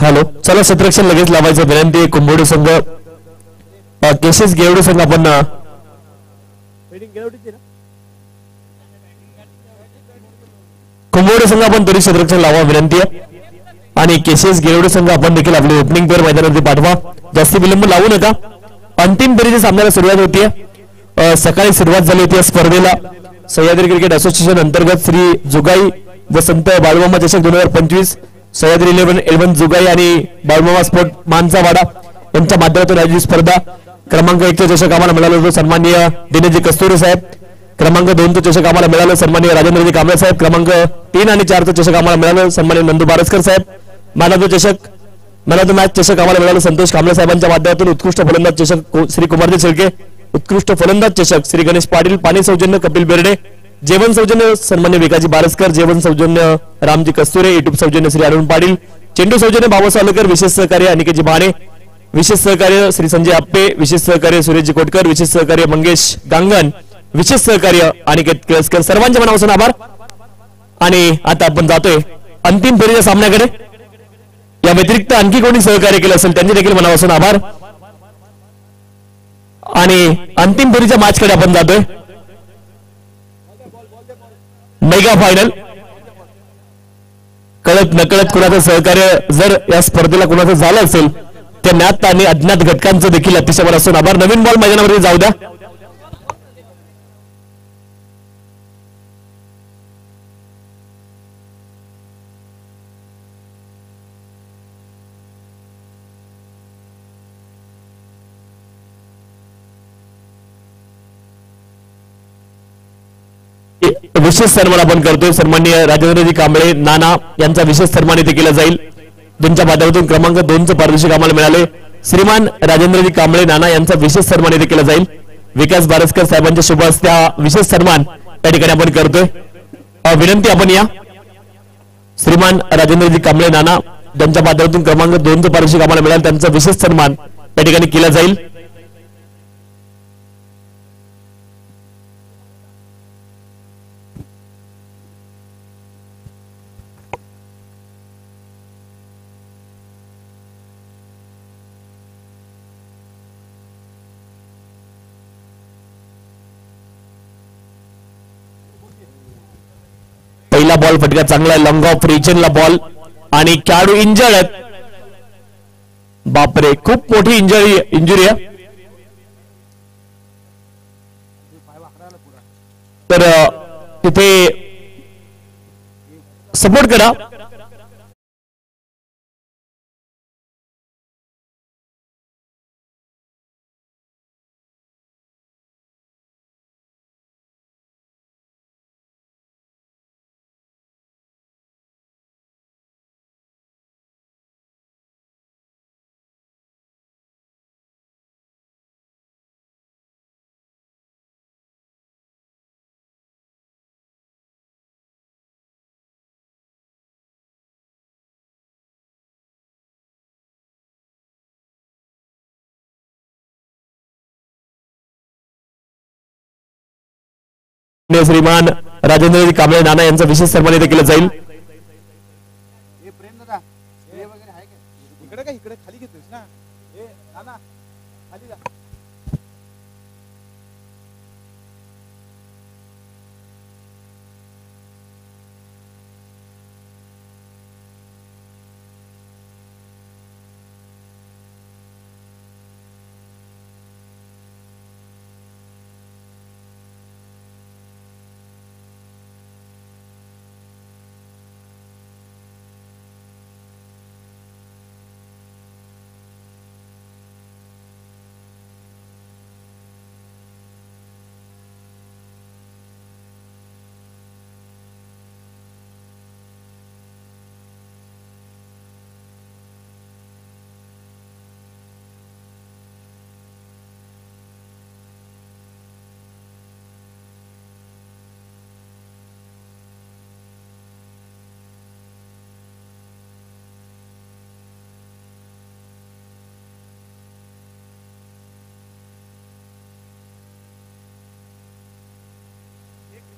Hello, चला क्षेत्ररक्षण लगेच लावायचं विनंती. कुंभोडी संघ केसेस गेवडे संघ आपण कुंभोडी संघ आपण तरी क्षेत्ररक्षण लावा विनंती आहे. आणि केसेस गेवडे संघ आपण देखील आपली ओपनिंग पेअर मैदानावरती पाठवा. जास्ती विलंब लावू नका. अंतिम फेरीच्या सामन्याला सुरुवात होतीये. सकाळी सुरुवात झाली होती या स्पर्धेला. सह्याद्री क्रिकेट असोसिएशन अंतर्गत श्री जुगाई व संत बाळूमामा चषक 2025 सह्याद्री 11 जुगाई आणि बाळूमामा स्पोर्ट मानसावाडा यांच्या माध्यमातून आयोजित स्पर्धा. क्रमांक 1 चा चषक आम्हाला मिळाला होता सन्माननीय दिनेशजी कस्तुरे साहेब. क्रमांक 2 चा चषक आम्हाला मिळाला सन्माननीय राजेंद्रजी कांबळे साहेब. क्रमांक 3 आणि 4 चा चषक आम्हाला मिळाला सन्माननीय नंदू बारसकर साहेब. मॅन ऑफ द मॅच चषक आम्हाला मिळाला संतोष कांबळे साहेबांच्या माध्यमातून. उत्कृष्ट फलंदाज चषक श्री कुमारजी शेळके. उत्कृष्ट फलंदाज चषक श्री गणेश पाटील. पाणी सौजन्य कपिल बेर्डे. जेवण सौजन्य सन्मान्य विकाजी बारसकर. जेवण सौजन्य रामजी कस्तुरे. युट्यूब सौजन्य श्री अरुण पाटील. चेंडू सौजन्य बाबासाहेब सावलेकर. विशेष सहकार्य अनिकेतजी भाणे. विशेष सहकार्य श्री संजय आप्पे. विशेष सहकार्य सुरेशजी कोटकर. विशेष सहकार्य मंगेश गांगण. विशेष सहकार्य अनिकेत केळसकर. सर्वांच्या मनापासून आभार. आणि आता आपण जातोय अंतिम फेरीच्या सामन्याकडे. या व्यतिरिक्त आणखी कोणी सहकार्य केलं असेल त्यांचे देखील मनापासून आभार. आणि अंतिम फेरीच्या मॅचकडे आपण जातोय. Mega final. कळत नकळत कुणाचं सहकार्य जर या स्पर्धेला कुणाचं झालं असेल त्या ज्ञात आणि अज्ञात घटकांचं देखील अतिशय मनापासून आभार. नवीन बॉल मैदानावरती जाऊ द्या. विशेष सन्मान आपण करतोय. सन्माननीय राजेंद्रजी कांबळे नाना यांचा विशेष सन्मान इथे केला जाईल. तुमच्या माध्यमातून क्रमांक 2 चं पारितोषिक आम्हाला मिळाले. श्रीमान राजेंद्रजी कांबळे नाना यांचा विशेष सन्मान इथे केला जाईल. विकास बारसकर साहेबांच्या शुभ हस्ते हा विशेष सन्मान त्या ठिकाणी आपण करतोय. विनंती आपण या श्रीमान राजेंद्रजी कांबळे नाना यांच्या माध्यमातून क्रमांक 2 चं पारितोषिक आम्हाला मिळालं. त्यांचा विशेष सन्मान त्या ठिकाणी केला जाईल. पहिला बॉल फटका चांगला आहे. लॉंग ऑफ रिजनला बॉल आणि खेळाडू इंजर्ड आहेत. बापरे, खूप मोठी इंजुरी आहे. तर तिथे सपोर्ट करा. श्रीमान राजेंद्रजी कांबळे नाना यांचा विशेष सन्मान इथे केला जाईल.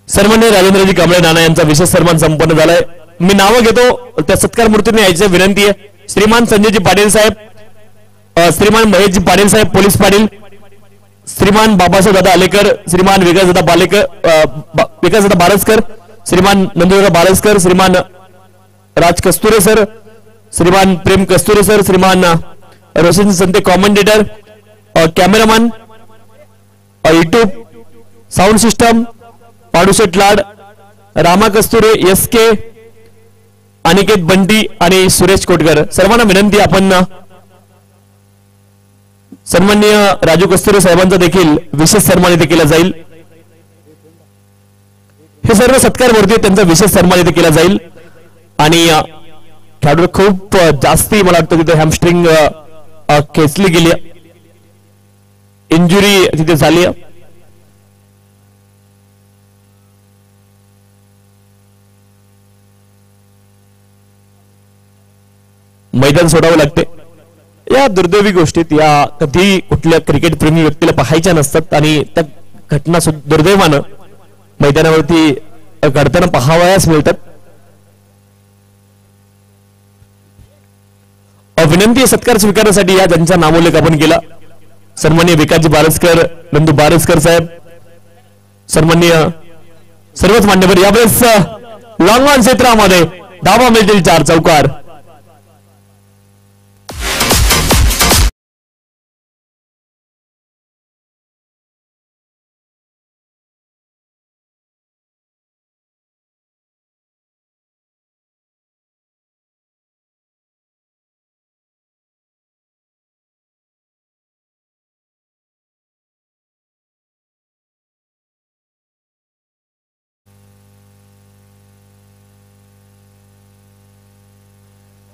सन्माननीय राजेंद्रजी कांबळे नाना यांचा विशेष सन्मान संपन्न झालाय. मी नावं घेतो त्या सत्कार मूर्तीने यायची विनंती आहे. श्रीमान संजयजी पाटील साहेब, श्रीमान महेशजी पाटील साहेब पोलीस पाटील, श्रीमान बाबासाहेब दादा आलेकर, श्रीमान विकासदादा बारसकर, श्रीमान नंदुराव बारसकर, श्रीमान राज कस्तुरे सर, श्रीमान प्रेम कस्तुरे सर, श्रीमान Roshan Sante commentator, cameraman, YouTube sound system Padushet Lad, Rama Kasture, S K, Aniket Bunty आणि सुरेश कोटकर, सर्वांना विनंती आपण सन्माननीय राजू कस्तुरे साहेबांचा देखील विशेष सन्मान इथे केला जाईल. हे सर्व सत्कार मूर्ती त्यांचा विशेष सन्मान इथे केला जाईल. आणि खेळाडू खूप जास्ती मला वाटतं तिथे हॅमस्ट्रिंग खेचली गेली, इंजुरी तिथे झाली. मैदान सोडावं लागते. या दुर्दैवी गोष्टीत या कधी कुठल्या क्रिकेट प्रेमी व्यक्तीला पाहायच्या नसतात आणि त्या घटना दुर्दैवानं मैदानावरती घडताना पाहावयास मिळतात. विनंती सत्कार स्वीकारण्यासाठी या त्यांचा नामोल्लेख आपण केला. सन्माननीय विकासजी बारसकर, नंदू बारसकर साहेब, सन्माननीय सर्वच मान्यवर. यावेळेस लॉंग ऑन क्षेत्रामध्ये धावा मिळतील 4 चौकार.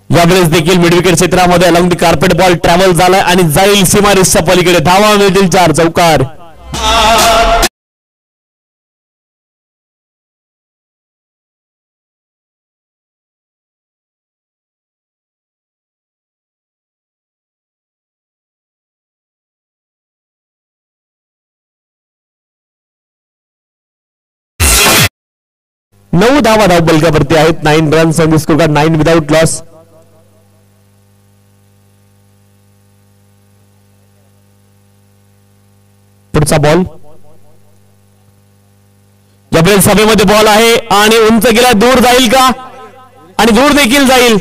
यावेळेस देखील मिड विकेट क्षेत्रामध्ये along the carpet ball travel झालाय आणि जाईल सीमा रेषेच्या पलीकडे. धावा मिळतील 4 चौकार. नऊ धावा धाव बलकावरती आहेत. 9 runs on the score card, 9 without loss. पुढचा बॉल यावेळेस सभेमध्ये बॉल आहे आणि उंच गेला, दूर जाईल का? आणि दूर देखील जाईल.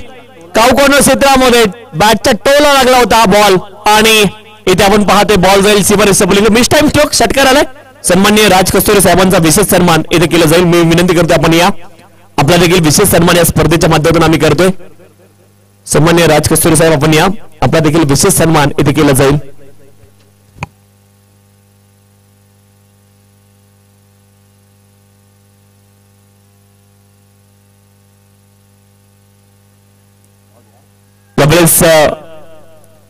कावकॉर्नर क्षेत्रामध्ये बॅटच्या टोला लागला होता हा बॉल आणि इथे आपण पाहतोय बॉल जाईल सीमारेषेच्या पलीकडे. मिस टाइम स्ट्रोक षटकार आलाय. सन्माननीय राज कस्तुरे साहेबांचा विशेष सन्मान इथे केला जाईल. मी विनंती करतो आपण या आपला देखील विशेष सन्मान या स्पर्धेच्या माध्यमातून आम्ही करतोय. सन्माननीय राज कस्तुरे साहेब आपण या आपला देखील विशेष सन्मान इथे केला जाईल. यावेळेस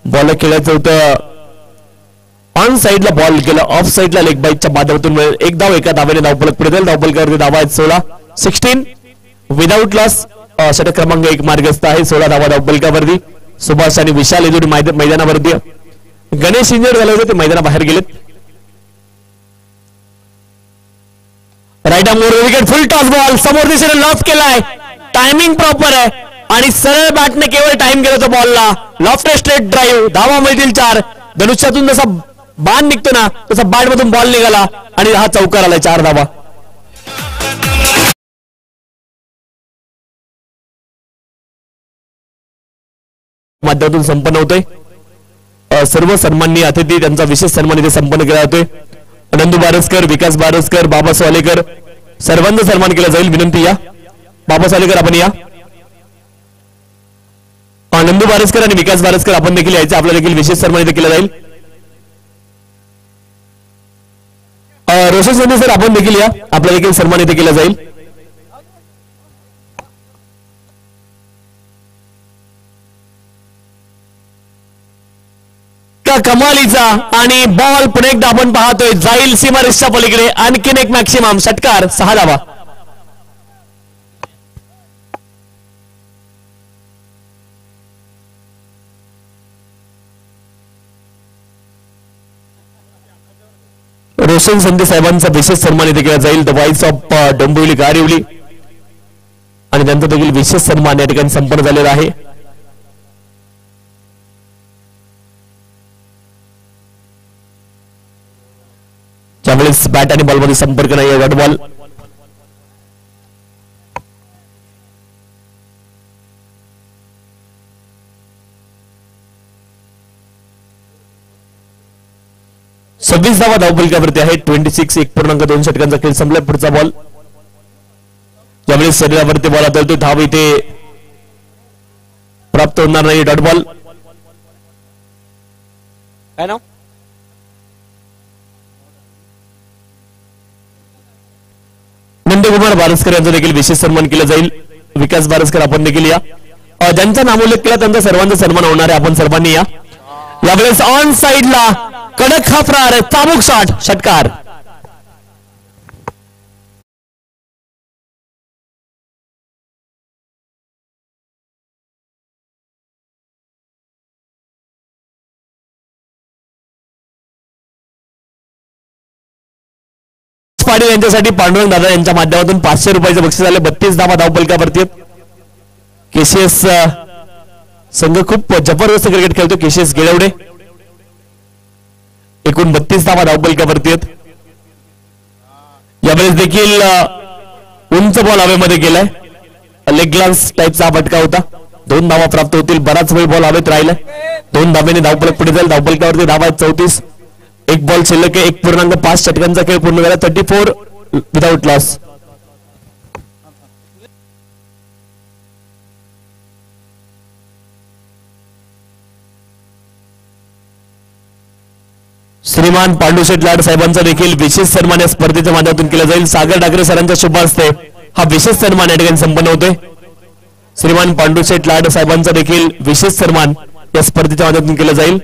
बॉल खेळायचं होतं, ऑन साइडला बॉल गेला, ऑफ साइडला लेग बाईकच्या माध्यमातून एक धाव एका धावेने धावफलक पुढे जाईल. धावफलकावरती धावा आहेत 16, 16 विदाउट लॉस. षटक क्रमांक 1 मार्गस्थ आहे. 16 धावा धावफलकावरती. सुभाष आणि विशाल येदुरी मैदानावरती. गणेश इंजर झाले होते, ते मैदानाबाहेर गेलेत. Right arm wicket, full toss ball समोर दिशेने लॉफ केलाय. टायमिंग प्रॉपर आहे आणि सरळ बॅटने केवळ टाइम केला तो बॉलला. Loft straight drive. धावा मिळतील 4. धनुष्यातून जसा बाण निघतो ना तसा बॅट मधून बॉल निघाला आणि हा चौकार आलाय. 4 धावा. माध्यमातून संपन्न होतोय. सर्व सन्माननीय अतिथी त्यांचा विशेष सन्मान इथे संपन्न केला जातोय. नंदू बारसकर, विकास बारसकर, बाबा सोलेकर सर्वांचा सन्मान केला जाईल. विनंती या बाबा सोलेकर आपण या. नंदू बारसकर आणि विकास बारसकर आपण देखील यायचं. आपला देखील विशेष सन्मान इथे केला जाईल. रोशन संधे सर आपण देखील या. आपला देखील सन्मान इथे केला जाईल. का कमालीचा आणि बॉल पुन्हा एकदा आपण पाहतोय जाईल सीमारेषेच्या पलीकडे. आणखीन एक मॅक्सिमम षटकार. 6 धावा. रोशन संधे साहेबांचा विशेष सन्मान इथे केला जाईल. The voice of Dombivli Garivali. आणि त्यांचा देखील विशेष सन्मान या ठिकाणी संपन्न झालेला आहे. ज्यावेळेस बॅट आणि बॉलमध्ये संपर्क नाही डॉट बॉल. सव्वीस धावा धावफलकावरती आहे. 26 1.2 षटकांचा खेळ संपला. पुढचा बॉल ज्यावेळेस शरीरावरती बॉल आदळतो धाव इथे प्राप्त होणार नाही. Dot ball. काय नाव नंदकुमार बारसकर यांचा देखील विशेष सन्मान केला जाईल. विकास बारसकर आपण देखील या. ज्यांचा नामोल्लेख केला त्यांचा सर्वांचा सन्मान होणार आहे. आपण सर्वांनी या. यावेळेस ऑन साइडला कडक हा प्रहार आहे. चाबूक शॉट. षटकार. पाटील यांच्यासाठी पांडुरंग दादा यांच्या माध्यमातून 500 रुपयाचं बक्षीस आले. 32 धावा धावफलकावरती. केसीएस संघ खूप जबरदस्त क्रिकेट खेळतो. केसीएस गिळवडे एकूण 32 धावा धावफलकावरती आहेत. यावेळेस देखील उंच बॉल हवेमध्ये गेलाय. लेग ग्लान्स टाईपचा फटका होता. 2 धावा प्राप्त होतील. बराच वेळ बॉल हवेत राहिलाय. 2 धाब्याने धावफलक पुढे जाईल. धावफलकावरती धावा आहेत 34. एक बॉल शिल्लक आहे. 1.5 षटकांचा खेळ पूर्ण झाला. 34 विदाउट लॉस. श्रीमान पांडुशेठ लाड साहेबांचा देखील विशेष सन्मान या स्पर्धेच्या माध्यमातून केला जाईल. सागर ठाकरे सरांच्या शुभ हस्ते हा विशेष सन्मान या ठिकाणी संपन्न होतोय. श्रीमान पांडुशेठ लाड साहेबांचा देखील विशेष सन्मान या स्पर्धेच्या माध्यमातून केला जाईल.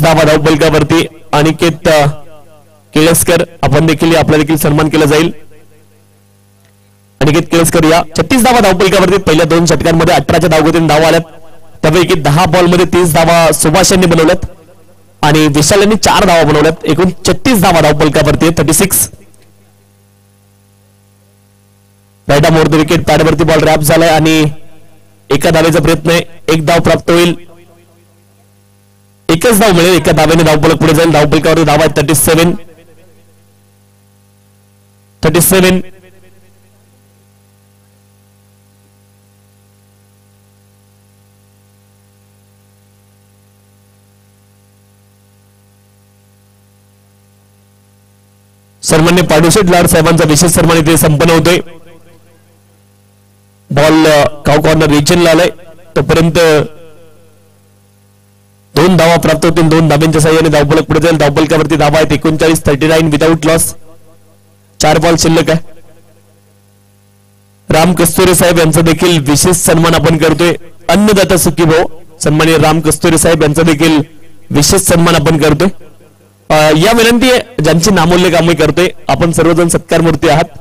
धावा धावफलकावरती अनिकेत केळसकर आपण देखील आपला देखील सन्मान केला जाईल. अनिकेत केळसकर या 36 धावा धावफलकावरती. पहिल्या 2 षटकांमध्ये 18च्या धावगतीने धावा आल्यात. त्यापैकी 10 बॉलमध्ये 30 धावा सुभाष यांनी बनवल्यात आणि विशाल यांनी 4 धावा बनवल्यात. एकूण 36 धावा धावफलकावरती. 36 राईट मोर द विकेट. पॅडवरती बॉल रॅप झालाय आणि एका धावेचा प्रयत्न आहे. 1 धाव प्राप्त होईल. एकच धाव मिळेल. एका धावेने धावफलक पुढे जाईल. धावफलकावरती धावा आहेत 37. सन्मान्य पांडुशेठ लाड साहेबांचा विशेष सन्मान इथे संपन्न होतोय. बॉल काव कॉर्नर रिजनला आलाय. तोपर्यंत 2 धावा प्राप्त होतील. 2 धाब्यांच्या साह्याने धावफलक पुढे जाईल. धावफलकावरती धावा आहेत 39. 39 विदाउट लॉस. 4 बॉल शिल्लक आहे. राम कस्तुरे साहेब यांचा देखील विशेष सन्मान आपण करतोय. अन्नदाता सुखी भाऊ सन्माननीय राम कस्तुरे साहेब यांचा देखील विशेष सन्मान आपण करतोय. या विनंती आहे ज्यांची नामोल्लेख आम्ही करतोय. आपण सर्वजण सत्कार मूर्ती आहात.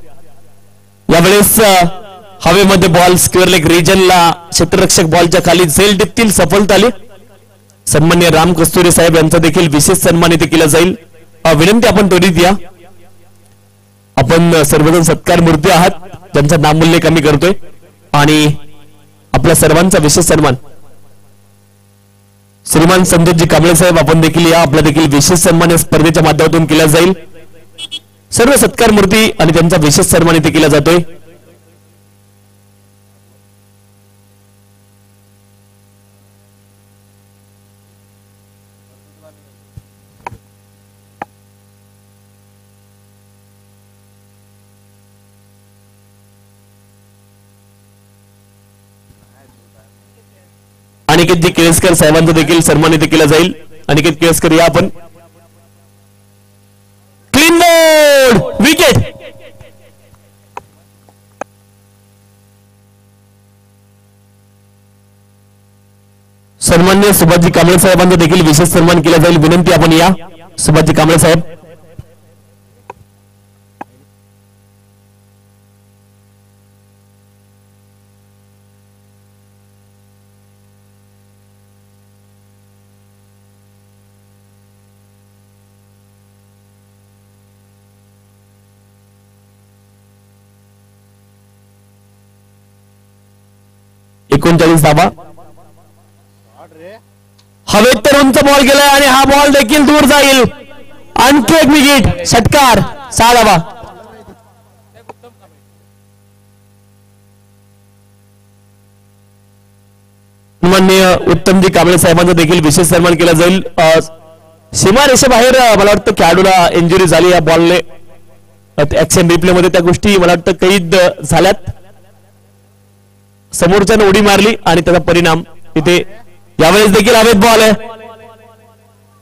यावेळेस हवेमध्ये बॉल स्क्वेअर लेग रिजनला क्षेत्ररक्षक बॉलच्या खाली झेल टिपतील. सफलता आली. सन्मान्य राम कस्तुरे साहेब यांचा देखील विशेष सन्मान इथे केला जाईल. विनंती आपण त्वरित या. आपण सर्वजण सत्कार मूर्ती आहात ज्यांचा नामोल्लेख आम्ही करतोय आणि आपल्या सर्वांचा विशेष सन्मान श्रीमान संतोषजी कांबळे साहेब आपण देखील या. आपला देखील विशेष सन्मान या स्पर्धेच्या माध्यमातून केला जाईल. सर्व सत्कार मूर्ती आणि त्यांचा विशेष सन्मान इथे केला जातोय. अनिकेतजी केळसकर साहेबांचा देखील सन्मान इथे केला जाईल. अनिकेत केळसकर या आपण. Clean board wicket. सन्मान्य सुभाषजी कांबळे साहेबांचा देखील विशेष सन्मान केला जाईल. विनंती आपण या. सुभाषजी कांबळे साहेब. 39 धावा. हवेत तर उंच बॉल गेलाय आणि हा बॉल देखील दूर जाईल. आणखी एक विकेट, षटकार, 6 धावा. माननीय उत्तमजी कांबळे साहेबांचा देखील विशेष सन्मान केला जाईल. सीमारेषेबाहेर मला वाटतं खेळाडूला इंजुरी झाली या बॉलने. ऍक्शन रिप्ले मध्ये त्या गोष्टी मला वाटतं कैद झाल्यात. समोरच्याने उडी मारली आणि त्याचा परिणाम इथे यावेळेस देखील हवेत बॉल आहे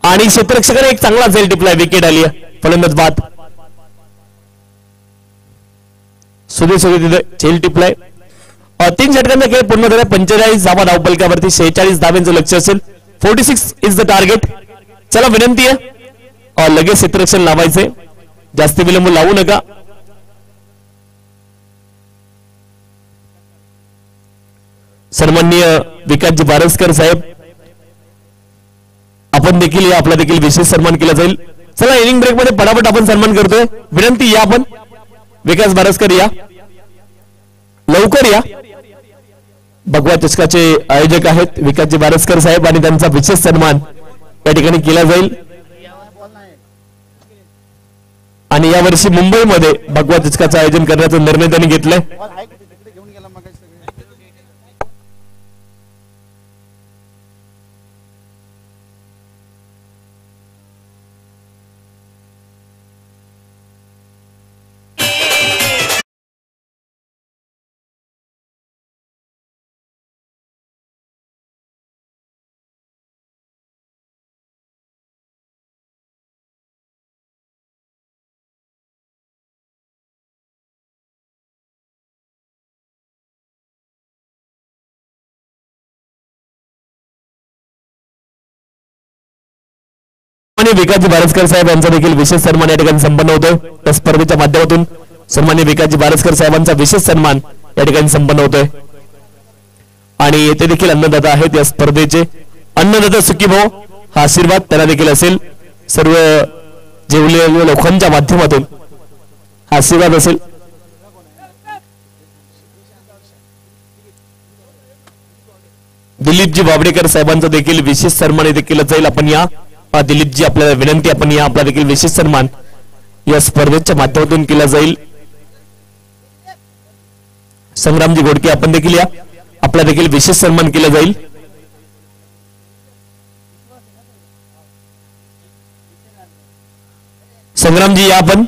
आणि क्षेत्ररक्षकाने एक चांगला झेल टिपलाय. विकेट आली आहे. फलंदाज बाद. सुधीर तिथे झेल टिपलाय. 3 षटकांचा खेळ पूर्ण झाला. 45 धावा धावफलकावरती. 46 धाव्यांचं लक्ष असेल. 46 इज द टार्गेट. चला विनंती आहे लगेच क्षेत्ररक्षण लावायचे. जास्त विलंब लावू नका. सन्माननीय विकासजी बारसकर साहेब आपण देखील या. आपला देखील विशेष सन्मान केला जाईल. चला इनिंग ब्रेक मध्ये पटापट आपण सन्मान करतोय. विनंती या आपण. विकास बारसकर या, लवकर या. भगवा चषकाचे आयोजक आहेत विकासजी बारसकर साहेब आणि त्यांचा विशेष सन्मान या ठिकाणी केला जाईल. आणि यावर्षी मुंबईमध्ये भगवा चषकाचं आयोजन करण्याचा निर्णय त्यांनी घेतलाय. विकासजी बारसकर साहेब यांचा देखील विशेष सन्मान या ठिकाणी संपन्न होतोय. त्या स्पर्धेच्या माध्यमातून सन्मान्य विकासजी बारसकर साहेबांचा विशेष सन्मान या ठिकाणी संपन्न होतोय. आणि येथे देखील अन्नदाता आहेत या स्पर्धेचे. अन्नदाता सुखी भाऊ हा आशीर्वाद त्यांना देखील असेल. सर्व जेवलेल्या लोकांच्या माध्यमातून हा आशीर्वाद असेल. दिलीपजी बाबडेकर साहेबांचा देखील विशेष सन्मान येथे केला जाईल. आपण या. दिलीपजी आपल्याला विनंती, आपण या. आपला देखील विशेष सन्मान या स्पर्धेच्या माध्यमातून केला जाईल. संग्रामजी घोडके आपण देखील या. आपला देखील विशेष सन्मान केला जाईल. संग्रामजी या आपण.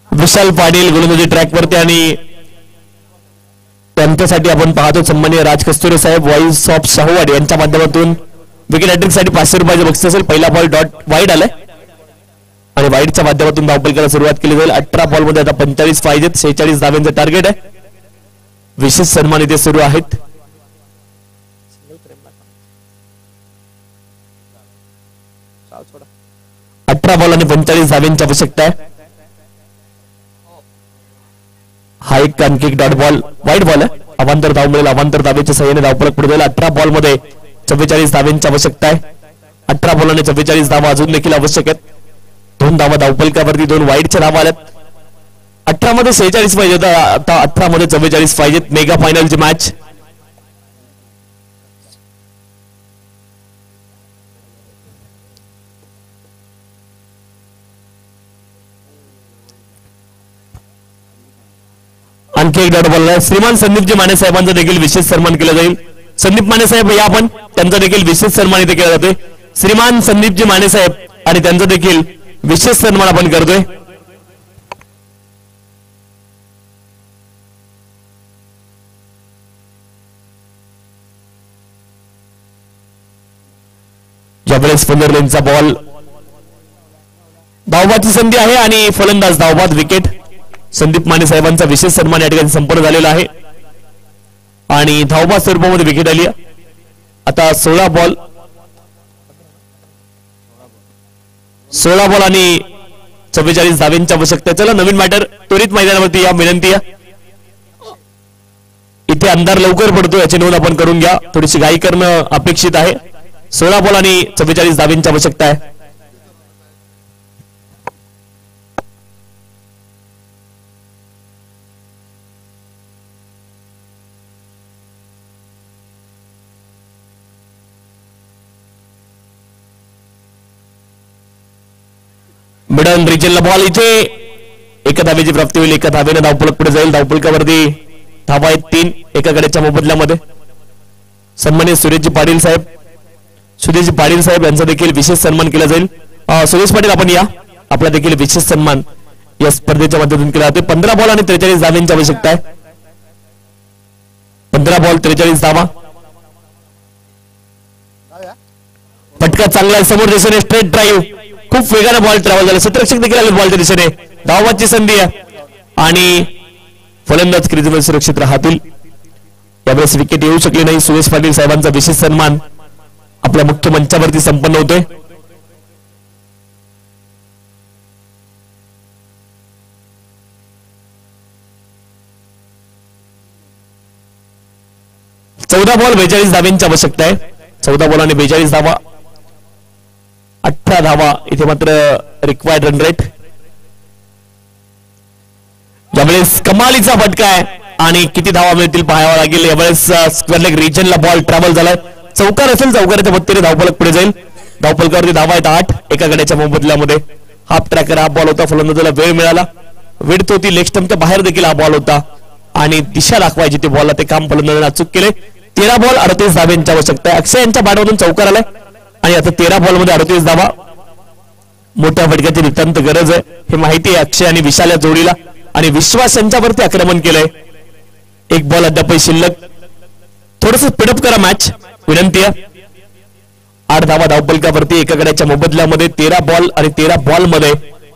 विशाल पाटील गोलंदाजी ट्रॅकवरती आणि त्यांच्यासाठी आपण पाहतो सन्माननीय राज कस्तुरे साहेब व्हॉइस ऑफ शाहूवाड यांच्या माध्यमातून विकेट हॅट्रिक साठी 500 रुपयाचे बक्षीस असेल. पहिला बॉल डॉट वाईड आलाय आणि वाईडच्या माध्यमातून धावफलकाला सुरुवात केली जाईल. 18 बॉल मध्ये आता 45 पाहिजेत. 46 धाव्यांचं टार्गेट आहे. विशेष सन्मान इथे सुरू आहेत. अठरा बॉल आणि 45 धाव्यांची आवश्यकता आहे. हा एक आणखी एक डॉट बॉल वाईट बॉल आहे. अवांतर धाव मिळेल. अवांतर धावेच्या सहाय्याने धावफलक पुढे जाईल. 18 बॉल मध्ये 44 धाव्यांची आवश्यकता आहे. 18 बॉल आणि 44 धावा अजून देखील आवश्यक आहेत. 2 धावा धावफलकावरती, 2 वाईडच्या धावा आल्यात. 18 मध्ये 46 पाहिजे. आता 18 मध्ये 44 पाहिजेत. मेगा फायनलची मॅच. आणखी एक डॉट बॉल आहे. श्रीमान संदीपजी माने साहेबांचा देखील विशेष सन्मान केला जाईल. संदीप माने साहेब या आपण. त्यांचा देखील विशेष सन्मान इथे केला जातोय. श्रीमान संदीपजी माने साहेब आणि त्यांचा देखील विशेष सन्मान आपण करतोय. ज्यावेळेस फुलरलेनचा बॉल, धावबाची संधी आहे आणि फलंदाज धावबाद. विकेट. संदीप माने साहेबांचा विशेष सन्मान या ठिकाणी संपन्न झालेला आहे आणि धावबाद स्वरूपामध्ये विकेट आली. आता 16 बॉल आणि 44 धाव्यांची आवश्यकता. चला नवीन बॅटर त्वरित मैदानावरती या. विनंती आहे. इथे अंधार लवकर पडतो याची नोंद आपण करून घ्या. थोडीशी घाई करणं अपेक्षित आहे. 16 बॉल आणि 44 धाव्यांची आवश्यकता आहे. मिडल रिजनला बॉल इथे एका धावेची प्राप्ती होईल. एका धावेने धावफलक पुढे जाईल. धावफलकावरती धावा आहेत 3 एका गड्याच्या मोबदल्यामध्ये. सन्माननीय सुरेशजी पाटील साहेब यांचा देखील विशेष सन्मान केला जाईल. सुरेश पाटील आपण या. आपला देखील विशेष सन्मान या स्पर्धेच्या माध्यमातून केला जातो. 15 बॉल आणि 43 धावांची आवश्यकता आहे. 15 बॉल 43 धावा. फटका चांगला आहे समोर दिशेने स्ट्रेट ड्राईव्ह. खूप वेगाने बॉल ट्रॅव्हल झाला. क्षेत्ररक्षक देखील आले बॉलच्या दिशेने. धावाची संधी आहे आणि फलंदाज क्रीजवर सुरक्षित राहतील. यावेळेस विकेट येऊ शकली नाही. सुरेश पाटील साहेबांचा विशेष सन्मान आपल्या मुख्य मंचावरती संपन्न होतोय. चौदा बॉल 42 धावांची आवश्यकता आहे. 14 बॉल आणि 42 धावा. 18 धावा इथे मात्र रिक्वायर्ड रन रेट. यावेळेस कमालीचा फटका आहे आणि किती धावा मिळतील पाहावं लागेल. यावेळेस स्क्वेअर लेग रिजनला बॉल ट्रॅव्हल झालाय. चौकार असेल. चौकाराच्या मदतीने धावफलक पुढे जाईल. धावफलकावरती धावा आहेत 8 एका गड्याच्या मोबदल्यामध्ये. हाफ ट्रॅकर हा बॉल होता. फलंदाजाला वेळ मिळाला. विड्थ होती. लेग स्टंपच्या बाहेर देखील हा बॉल होता आणि दिशा दाखवायची ते बॉलला ते काम फलंदाजाने अचूक केले. 13 बॉल 38 धावांची आवश्यकता आहे. अक्षय यांच्या बॅटमधून चौकार आलाय आणि आता 13 बॉल मध्ये 38 धावा. मोठ्या फटक्याची नितांत गरज आहे हे माहिती आहे अक्षय आणि विशाल या जोडीला. आणि विश्वास यांच्यावरती आक्रमण केलंय. एक बॉल अद्याप शिल्लक. थोडस स्पीडअप करा मॅच विनंती आहे. 8 धावा धावफलकावरती एका गड्याच्या मोबदल्यामध्ये. 13 बॉल आणि 13 बॉल मध्ये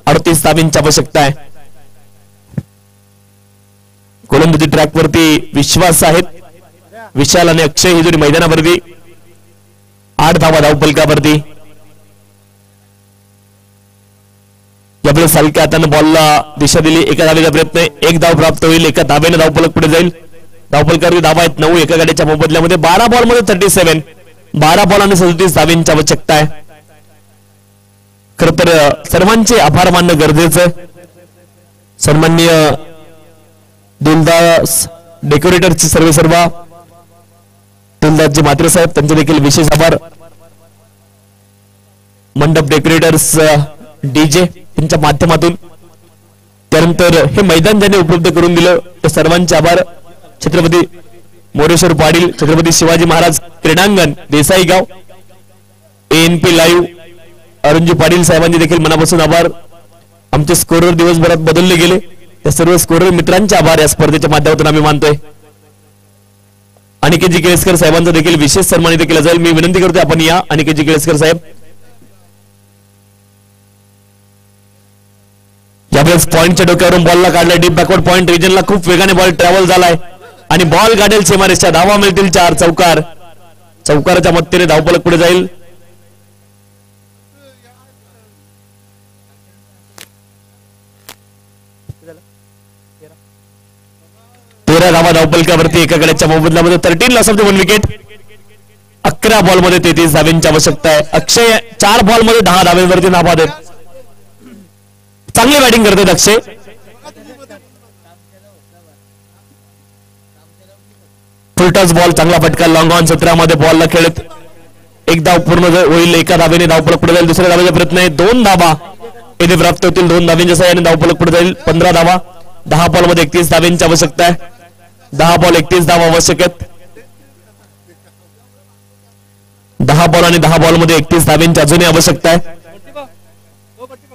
38 धावांची आवश्यकता आहे. गोलंदाजी ट्रॅकवरती विश्वास आहेत. विशाल आणि अक्षय ही जोडी मैदानावरती. 8 धावा धावफलकावरती. यावेळेस हलक्या हाताने बॉलला दिशा दिली. एका धावेचा प्रयत्न. एक धाव प्राप्त होईल. एका धावेने धावफलक पुढे जाईल. धावफलकावरती धावा आहेत 9 एका गड्याच्या मोबदल्यामध्ये. 12 बॉल मध्ये 37. 12 बॉल आणि 37 धावांची आवश्यकता आहे. खर तर सर्वांचे आभार मानणं गरजेचं. सन्माननीय दिलदास डेकोरेटरचे सर्व दिलदासजी मात्रे साहेब त्यांचे देखील विशेष आभार. मंडप डेकोरेटर्स डीजे यांच्या माध्यमातून. त्यानंतर हे मैदान ज्यांनी उपलब्ध करून दिलं त्या सर्वांचे आभार. छत्रपती मोरेश्वर पाटील, छत्रपती शिवाजी महाराज क्रीडांगण, देसाईगाव, ANP लाईव्ह, अरुणजी पाटील साहेबांचे देखील मनापासून आभार. आमचे स्कोरर दिवसभरात बदलले गेले त्या सर्व स्कोरर मित्रांचे आभार या स्पर्धेच्या माध्यमातून आम्ही मानतोय. अनिकेतजी केळेकर साहेबांचा देखील विशेष सन्मानित केला जाईल. मी विनंती करतोय आपण या अनिकेतजी केळेकर साहेब. यावेळेस पॉइंटच्या डोक्यावरून बॉलला काढला. डीप बॅकवर्ड पॉइंट रिजनला खूप वेगाने बॉल ट्रॅव्हल झालाय आणि बॉल गाडेल सीमारेषच्या. धावा मिळतील 4. चौकार. चौकाराच्या मदतीने धावफलक पुढे जाईल. धावा धावफलकावरती एका गड्याच्या मोबदल्यामध्ये. 13 loss of the 1 wicket. 11 ball मध्ये 33 धावांची आवश्यकता आहे. अक्षय 4 बॉल मध्ये 10 धावांवरती नाबाद आहेत. चांगली बॅटिंग करतात अक्षय. फुलटॉस बॉल चांगला फटका. लॉंग ऑन 17 मध्ये बॉलला खेळत. एक धाव पूर्ण होईल. एका धावेने धावफलक पुढे जाईल. दुसऱ्या धावेचा प्रयत्न आहे. 2 धावा येथे प्राप्त होतील. 2 धावांच्या सहाय्याने धावफलक पुढे जाईल. 15 धावा. 10 बॉल मध्ये 31 धावांची आवश्यकता आहे. 10 बॉल 31 धावा आवश्यक आहेत. 10 बॉल आणि 10 बॉल मध्ये 31 धावांची अजूनही आवश्यकता आहे.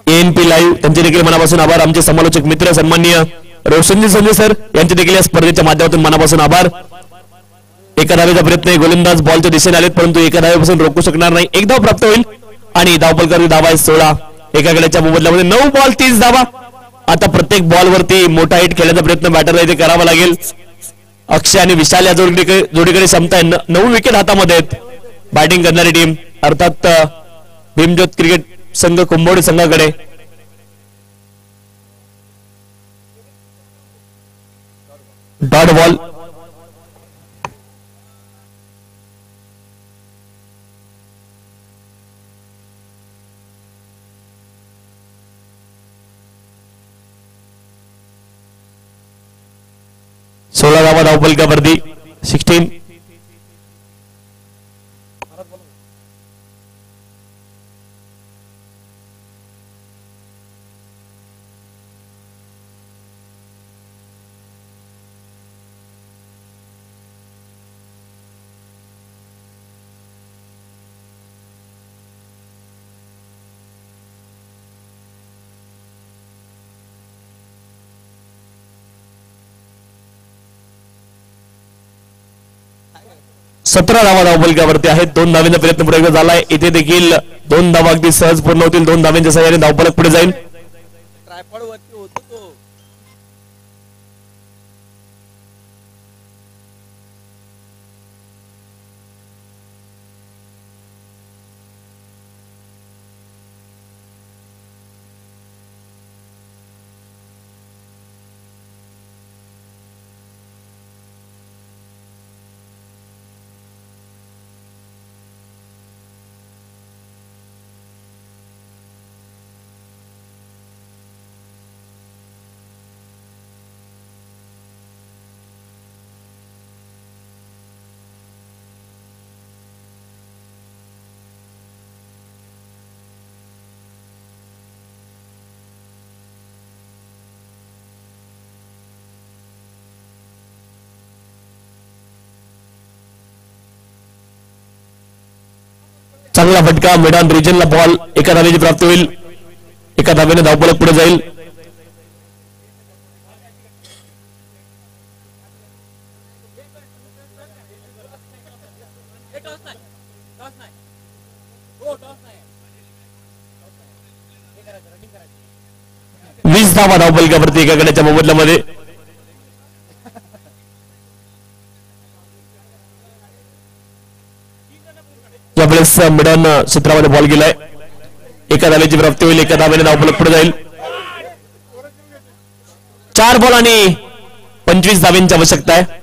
ANP लाईव्ह त्यांचे देखील मनापासून आभार. आमचे समालोचक मित्र सन्माननीय रोशनजी संजय सर यांचे देखील या स्पर्धेच्या माध्यमातून मनापासून आभार. एका धावेचा प्रयत्न. गोलंदाज बॉलच्या दिशेने आलेत परंतु एका धावेपासून रोखू शकणार नाही. एक धाव प्राप्त होईल आणि धावफलकावरती धावा आहे 16 एका गड्याच्या मोबदल्यामध्ये. 9 बॉल 30 धावा. आता प्रत्येक बॉलवरती मोठा हिट खेळण्याचा प्रयत्न बॅटरला इथे करावा लागेल. अक्षय आणि विशाल या जोडीकडे क्षमता आहे. 9 विकेट हातामध्ये आहेत. बॅटिंग करणारी टीम अर्थात भीमज्योत क्रिकेट संघ कुंभवडी संघाकडे. Dot ball. सोळा धावा धावफलकावरती. 16. 17 धावा धावफलकावरती आहेत. 2 धावेंचा प्रयत्न पुढे झालाय. इथे देखील 2 धावा अगदी सहज पूर्ण होतील. 2 धावेंच्या सहाय्याने धावफलक पुढे जाईल. चांगला फटका मिडॉन रिजनला बॉल एका धावेची प्राप्त होईल. एका धावेने धावफलक पुढे जाईल. वीस धावा धावफलकावरती एका गड्याच्या मोबदल्यामध्ये. यावेळेस मिडॉन क्षेत्रामध्ये बॉल गेलाय. एका धावेची प्राप्ती होईल. एका धावेने धावफलक पुढे जाईल. 4 बॉल आणि 25 धावेंची आवश्यकता आहे.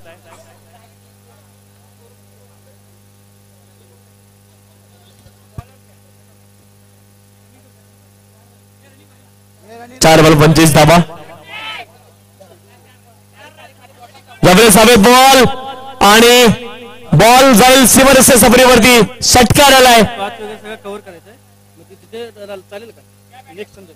चार बॉल 25 धावा. यावेळेस हवे बॉल आणि बॉल जाईल सीमारेषा सफरीवरती. षटकार आलाय. कव्हर करायचंय तिथे चालेल का नेक्स्ट समजा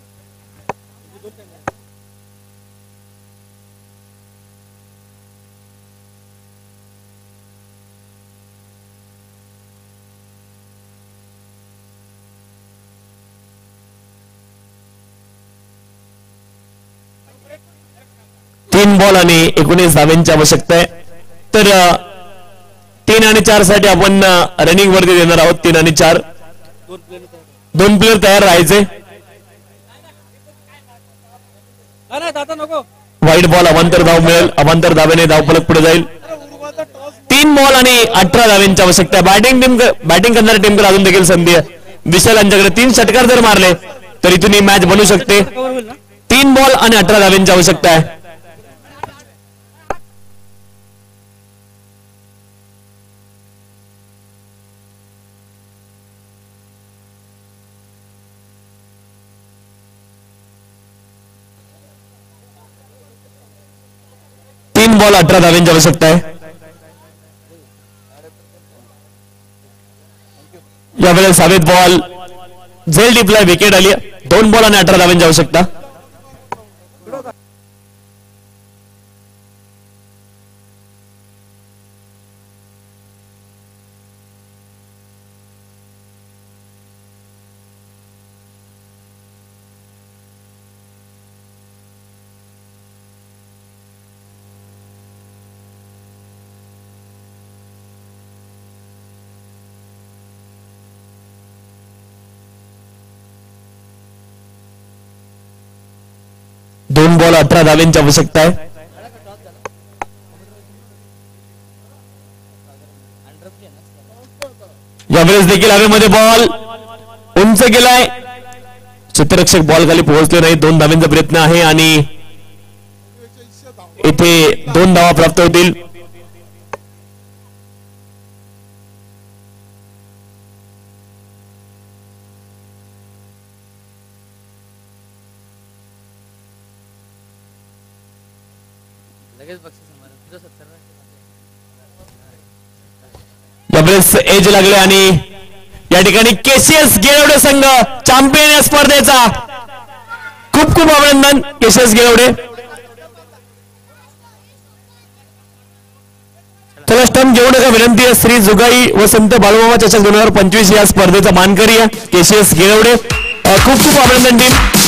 3 बॉल आणि 19 धावेंची आवश्यकता आहे. तर 3 आणि 4 साठी आपण रनिंग वरती देणार आहोत. 3 आणि 4 दोन प्लेयर तयार राहायचे. वाईट बॉल अवांतर धाव मिळेल. अवांतर धावेने धावफलक पुढे जाईल. 3 बॉल आणि 18 धावेंची आवश्यकता आहे. बॅटिंग करणाऱ्या टीमकडे अजून देखील संधी आहे. विशाल यांच्याकडे 3 षटकार जर मारले तर इथून ही मॅच बनू शकते. 3 बॉल आणि 18 धावेंची आवश्यकता आहे. बॉल 18 धावेंची आवश्यकता आहे. यावेळेस हवेत बॉल झेल टिपलाय. विकेट आली. 2 बॉल आणि 18 धावेंची आवश्यकता. दोन बॉल 18 धावेंची आवश्यकता आहे. यावेळेस देखील हवेमध्ये बॉल उंच गेलाय. क्षेत्ररक्षक बॉल खाली पोहोचले नाही. 2 धावेंचा प्रयत्न आहे आणि इथे 2 धावा प्राप्त होतील. यावेळेस एज लागले आणि या ठिकाणी केसीएस गिरवडे संघ चॅम्पियन या स्पर्धेचा. खूप खूप अभिनंदन केसीएस गिरवडे. चला स्टंप घेऊ नका विनंती आहे. श्री जुगाई वसंत बालमामा चषक 2025 या स्पर्धेचा मानकरी आहे केसीएस गिरवडे. खूप खूप अभिनंदन टीम.